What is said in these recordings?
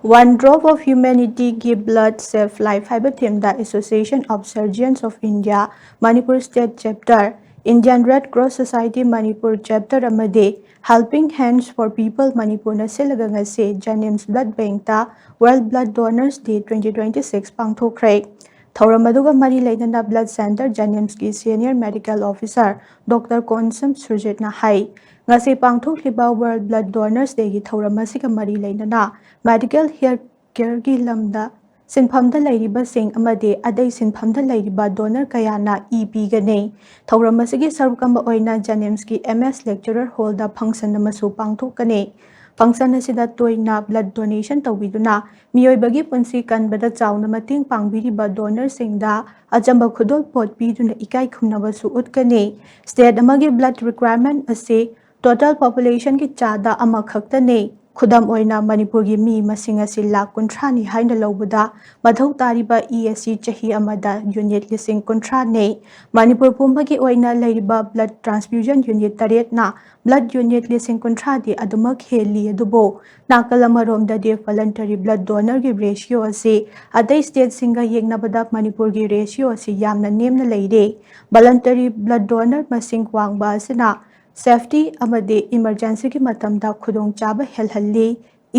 One drop of humanity give blood save life haiba theme da Association of Surgeons of India Manipur State Chapter Indian Red Cross Society Manipur Chapter amade Helping Hands for People Manipur na silaga ngase Janims Blood Bank ta World Blood Donors Day 2026 pangthokre. Thauram aduga mari leidana Blood Center Janims ki Senior Medical Officer Dr. Konsam Surjit na hai ngasi pangthokliba World Blood Donors Day gi thauram asika mari leidana medical care gi lamda sinphamda leiriba sing amade adai sinphamda leiriba donor kayana EP gane thauram asigi sarukamba oina Janims ki MS lecturer hall da function amasu pangthokane function asida toina blood donation tawiduna miyoibagi punsi kanbada chauna mating pangbiriba donor singda ajamba khudol pot biduna ikai khumnaba su utkane state amagi blood requirement ase total population ki chada ama khaktane khudam oina Manipur gi mi masing asi lakh kunthani haina lobada madhau tariba ESC chahi amada unit lising kunthane Manipur pumbagi oina leiriba blood transfusion unit taret na blood unit lising kunthadi adumak heli adubo nakalamarom da de voluntary blood donor gi ratio asi adai state singa yengnabada Manipur gi ratio asi yamna nemna leire voluntary blood donor masing wangba asina safety amade emergency ki matamda khudong chaba helhalli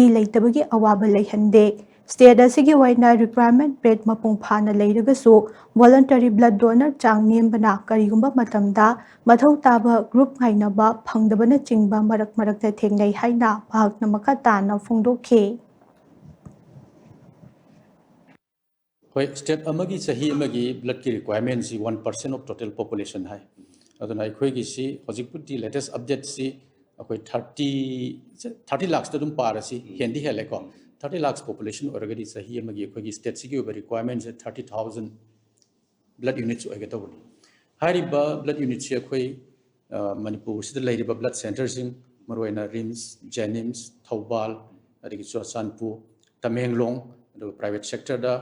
e leitabagi awaba leihande state asigi waina requirement pet mapung phana leiragasu voluntary blood donor chang nembana karigumba matamda mathau taba group ngainaba phangdabana chingba marak thengnai haina bhagna makata na phungdokhe hoi state amagi sahi amagi blood ki requirement si 1% of total population hai aduna ikhoi gi si hojikputi latest update si akoi 30 lakhs ta dum para si hendi hele ko 30 lakhs population oragadi sahi amagi ikhoi gi state si gi requirement se 30000 blood units oiga to hariba blood units si akoi Manipur sida leiriba blood centers sing maroina rims janims thobal adigi chosanpu tamenglong adu private sector da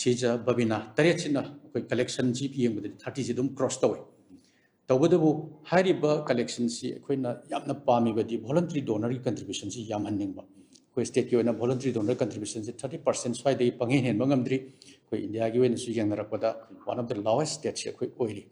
sija babina taret sina akoi collection gp yeng 30 si dum cross tawai tawadabu hariba collection si akoina yamna pami badi voluntary donor contribution si yam hanning ba ko state ki oina voluntary donor contribution si 30% swai dei pangin hen bangamdri ko india gi oina su yang rakoda one of the lowest states si akoi oiri